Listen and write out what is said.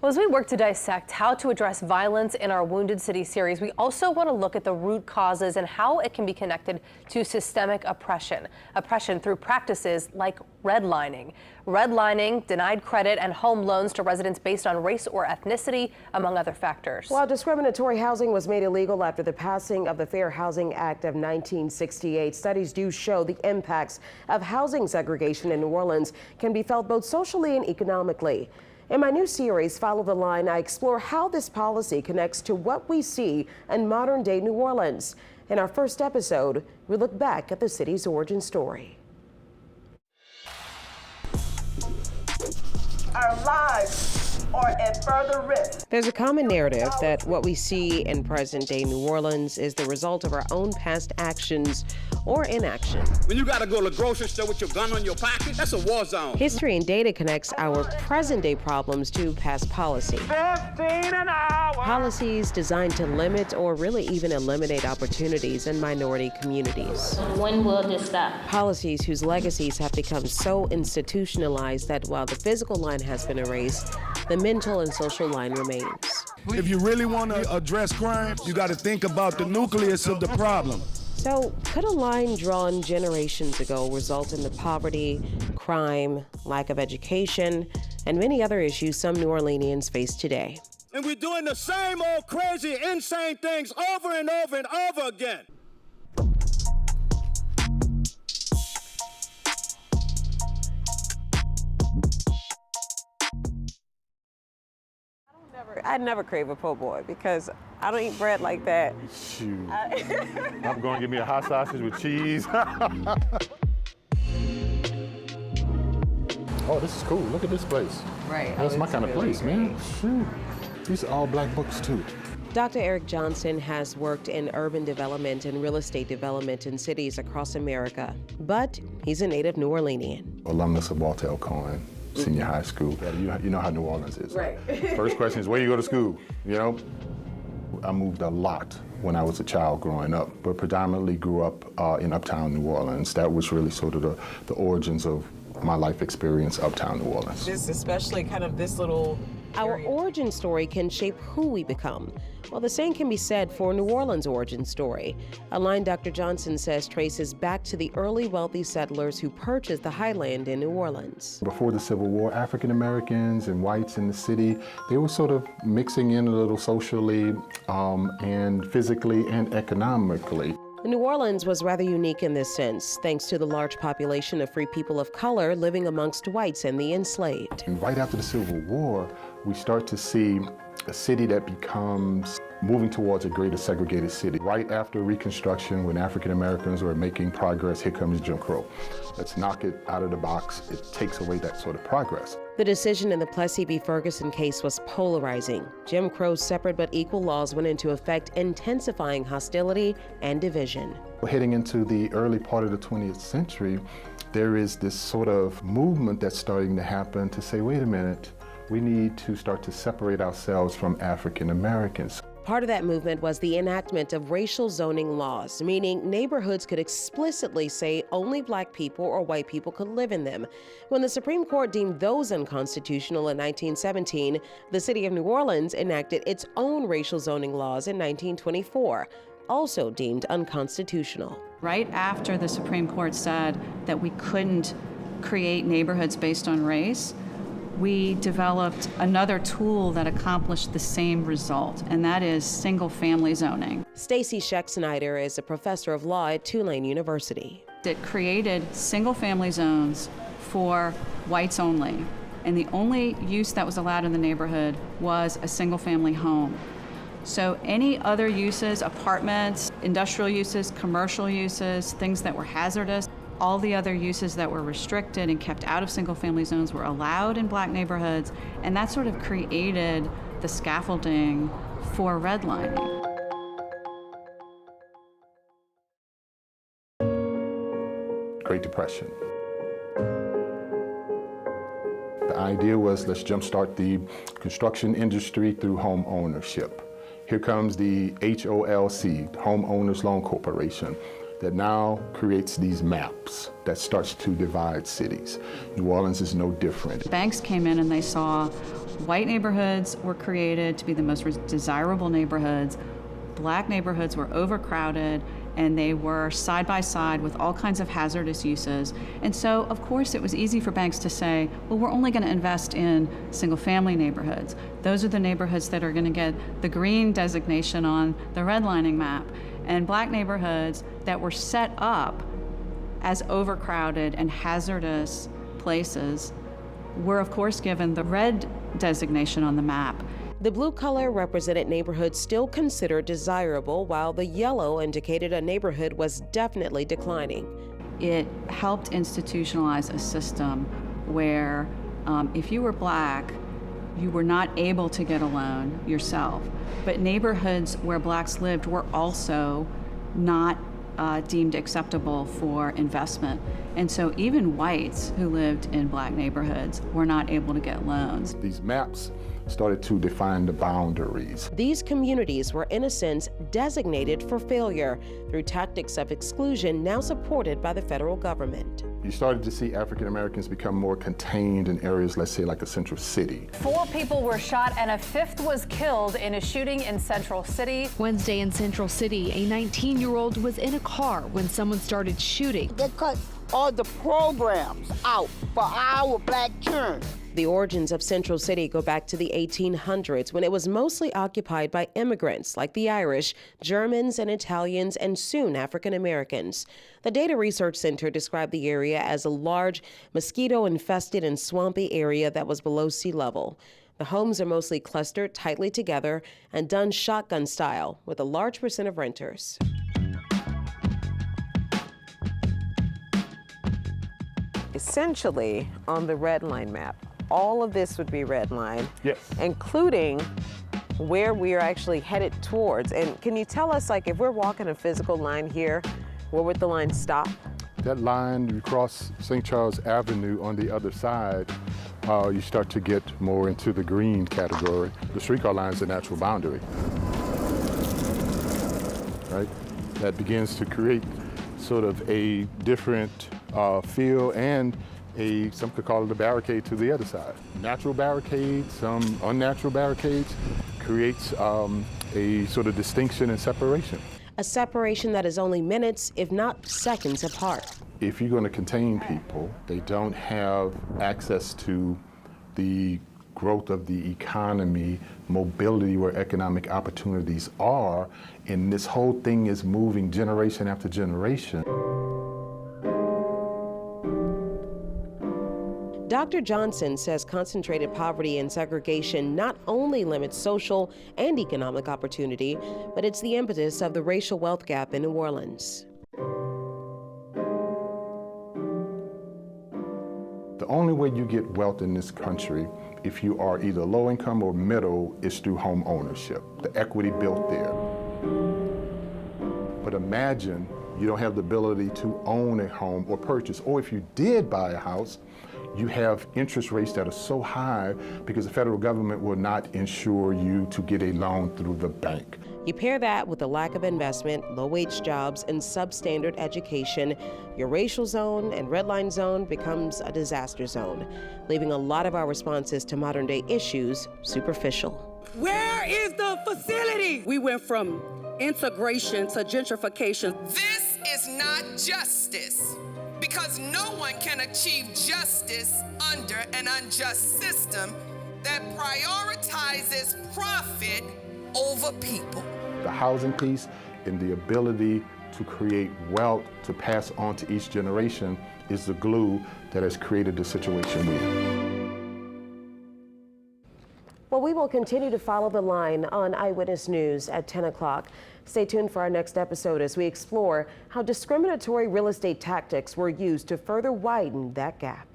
Well, as we work to dissect how to address violence in our Wounded City series, we also want to look at the root causes and how it can be connected to systemic oppression. Oppression through practices like redlining. Redlining, denied credit and home loans to residents based on race or ethnicity, among other factors. While discriminatory housing was made illegal after the passing of the Fair Housing Act of 1968, studies do show the impacts of housing segregation in New Orleans can be felt both socially and economically. In my new series, Follow the Line, I explore how this policy connects to what we see in modern-day New Orleans. In our first episode, we look back at the city's origin story. Our lives are at further risk. There's a common narrative that what we see in present-day New Orleans is the result of our own past actions or inaction. When you gotta go to the grocery store with your gun on your pocket, that's a war zone. History and data connects our present-day problems to past policy. 15 an hour. Policies designed to limit or really even eliminate opportunities in minority communities. When will this stop? Policies whose legacies have become so institutionalized that while the physical line has been erased, the mental and social line remains. If you really want to address crime, you got to think about the nucleus of the problem. So, could a line drawn generations ago result in the poverty, crime, lack of education, and many other issues some New Orleanians face today? And we're doing the same old crazy, insane things over and over and over again. I'd never crave a po' boy because I don't eat bread like that. Shoot. I'm going to give me a hot sausage with cheese. Oh, this is cool. Look at this place. Right. That's my kind of place, man. Shoot. These are all black books, too. Dr. Eric Johnson has worked in urban development and real estate development in cities across America, but he's a native New Orleanian. Alumnus of Walter L. Cohen Senior High School. You know how New Orleans is. Right. First question is, where you go to school? You know? I moved a lot when I was a child growing up, but predominantly grew up in uptown New Orleans. That was really sort of the origins of my life experience uptown New Orleans. This, especially kind of this little Our area. origin story can shape who we become. Well, the same can be said for New Orleans' origin story, a line Dr. Johnson says traces back to the early wealthy settlers who purchased the highland in New Orleans. Before the Civil War, African Americans and whites in the city, they were sort of mixing in a little socially and physically and economically. New Orleans was rather unique in this sense, thanks to the large population of free people of color living amongst whites and the enslaved. And right after the Civil War, we start to see a city that becomes moving towards a greater segregated city. Right after Reconstruction, when African Americans were making progress, here comes Jim Crow. Let's knock it out of the box. It takes away that sort of progress. The decision in the Plessy v. Ferguson case was polarizing. Jim Crow's separate but equal laws went into effect, intensifying hostility and division. Heading into the early part of the 20th century, there is this sort of movement that's starting to happen to say, wait a minute, we need to start to separate ourselves from African Americans. Part of that movement was the enactment of racial zoning laws, meaning neighborhoods could explicitly say only black people or white people could live in them. When the Supreme Court deemed those unconstitutional in 1917, the city of New Orleans enacted its own racial zoning laws in 1924, also deemed unconstitutional. Right after the Supreme Court said that we couldn't create neighborhoods based on race, we developed another tool that accomplished the same result, and that is single-family zoning. Stacy Scheck-Snyder is a professor of law at Tulane University. It created single-family zones for whites only, and the only use that was allowed in the neighborhood was a single-family home. So any other uses, apartments, industrial uses, commercial uses, things that were hazardous, all the other uses that were restricted and kept out of single-family zones were allowed in black neighborhoods, and that sort of created the scaffolding for redlining. Great Depression. The idea was, let's jumpstart the construction industry through home ownership. Here comes the HOLC, Homeowners Loan Corporation. that now creates these maps that starts to divide cities. New Orleans is no different. Banks came in and they saw white neighborhoods were created to be the most desirable neighborhoods. Black neighborhoods were overcrowded, and they were side by side with all kinds of hazardous uses. And so, of course, it was easy for banks to say, well, we're only going to invest in single-family neighborhoods. Those are the neighborhoods that are going to get the green designation on the redlining map. And black neighborhoods that were set up as overcrowded and hazardous places were, of course, given the red designation on the map. The blue color represented neighborhoods still considered desirable, while the yellow indicated a neighborhood was definitely declining. It helped institutionalize a system where if you were black, you were not able to get a loan yourself. But neighborhoods where blacks lived were also not deemed acceptable for investment. And so even whites who lived in black neighborhoods were not able to get loans. These maps started to define the boundaries. These communities were, in a sense, designated for failure through tactics of exclusion now supported by the federal government. You started to see African Americans become more contained in areas, let's say, like a central city. 4 people were shot and a 5th was killed in a shooting in Central City. Wednesday in Central City, a 19-year-old was in a car when someone started shooting. They cut all the programs out for our black children. The origins of Central City go back to the 1800s, when it was mostly occupied by immigrants like the Irish, Germans, and Italians, and soon African Americans. The Data Research Center described the area as a large, mosquito-infested and swampy area that was below sea level. The homes are mostly clustered tightly together and done shotgun style, with a large percent of renters. Essentially, on the red line map, all of this would be red line, Yes. including where we are actually headed towards. And can you tell us, like, if we're walking a physical line here, where would the line stop? That line, you cross St. Charles Avenue on the other side, you start to get more into the green category. The streetcar line is the natural boundary, right? That begins to create sort of a different feel and some could call it a barricade to the other side. Natural barricades, some unnatural barricades creates a sort of distinction and separation. A separation that is only minutes, if not seconds apart. If you're going to contain people, they don't have access to the growth of the economy, mobility where economic opportunities are, and this whole thing is moving generation after generation. Dr. Johnson says concentrated poverty and segregation not only limits social and economic opportunity, but it's the impetus of the racial wealth gap in New Orleans. The only way you get wealth in this country, if you are either low income or middle, is through home ownership, the equity built there. But imagine you don't have the ability to own a home or purchase, or if you did buy a house, you have interest rates that are so high because the federal government will not insure you to get a loan through the bank. You pair that with the lack of investment, low-wage jobs, and substandard education, your racial zone and red line zone becomes a disaster zone, leaving a lot of our responses to modern-day issues superficial. Where is the facility? We went from integration to gentrification. This is not justice, because no one can achieve justice under an unjust system that prioritizes profit over people. The housing piece and the ability to create wealth to pass on to each generation is the glue that has created the situation we're in. Well, we will continue to follow the line on Eyewitness News at 10 o'clock. Stay tuned for our next episode as we explore how discriminatory real estate tactics were used to further widen that gap.